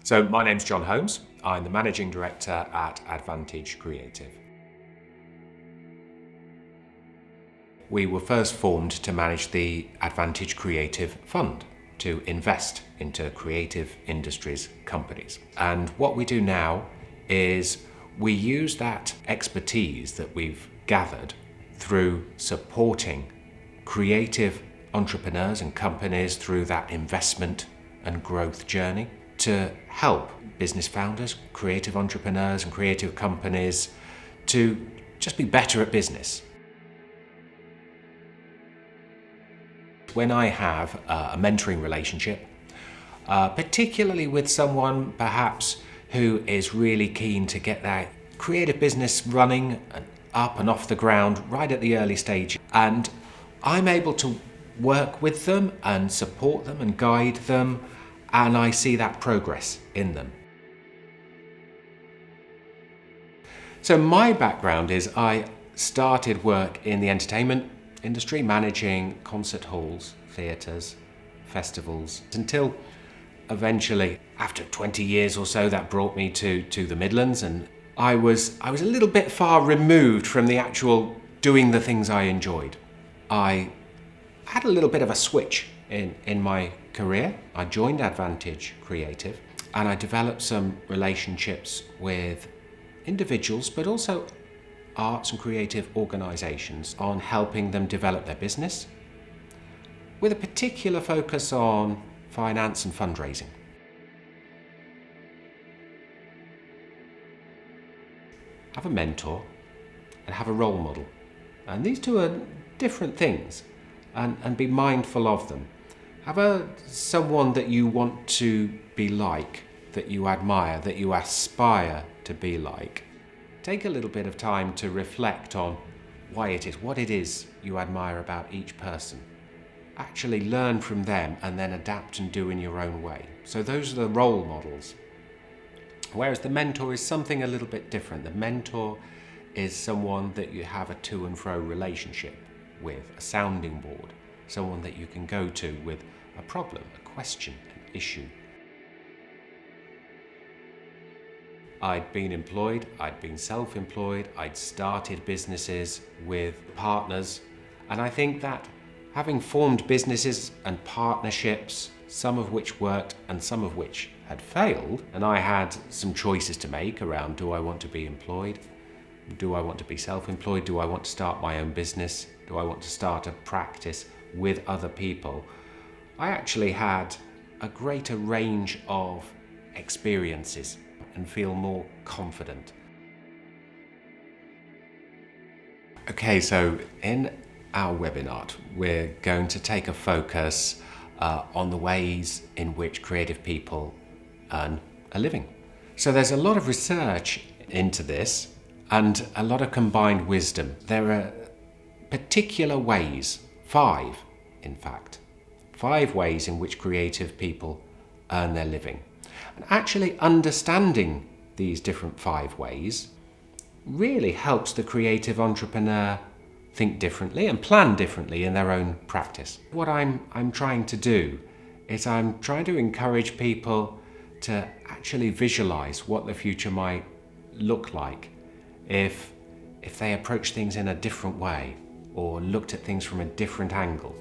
So my name's John Holmes. I'm the Managing Director at Advantage Creative. We were first formed to manage the Advantage Creative Fund to invest into creative industries companies. And what we do now is we use that expertise that we've gathered through supporting creative entrepreneurs and companies through that investment and growth journey to help business founders, creative entrepreneurs and creative companies to just be better at business. When I have a mentoring relationship, particularly with someone perhaps who is really keen to get their creative business running and up and off the ground right at the early stage, and I'm able to work with them and support them and guide them, and I see that progress in them. So my background is I started work in the entertainment industry, managing concert halls, theatres, festivals, until eventually, after 20 years or so, that brought me to the Midlands, and I was a little bit far removed from the actual doing the things I enjoyed. I had a little bit of a switch in my career. I joined Advantage Creative and I developed some relationships with individuals, but also arts and creative organisations on helping them develop their business with a particular focus on finance and fundraising. Have a mentor and have a role model. And these two are different things, and be mindful of them. Have someone that you want to be like, that you admire, that you aspire to be like. Take a little bit of time to reflect on what it is you admire about each person. Actually learn from them and then adapt and do in your own way. So those are the role models. Whereas the mentor is something a little bit different. The mentor is someone that you have a to and fro relationship with, a sounding board, someone that you can go to with a problem, a question, an issue. I'd been employed, I'd been self-employed, I'd started businesses with partners, and I think that having formed businesses and partnerships, some of which worked and some of which had failed, and I had some choices to make around, do I want to be employed? Do I want to be self-employed? Do I want to start my own business? Do I want to start a practice with other people? I actually had a greater range of experiences and feel more confident. Okay, so in our webinar, we're going to take a focus on the ways in which creative people earn a living. So there's a lot of research into this and a lot of combined wisdom. There are particular ways, 5 in fact, 5 ways in which creative people earn their living. And actually understanding these different 5 ways really helps the creative entrepreneur think differently and plan differently in their own practice. What I'm trying to do is I'm trying to encourage people to actually visualize what the future might look like if they approach things in a different way or looked at things from a different angle.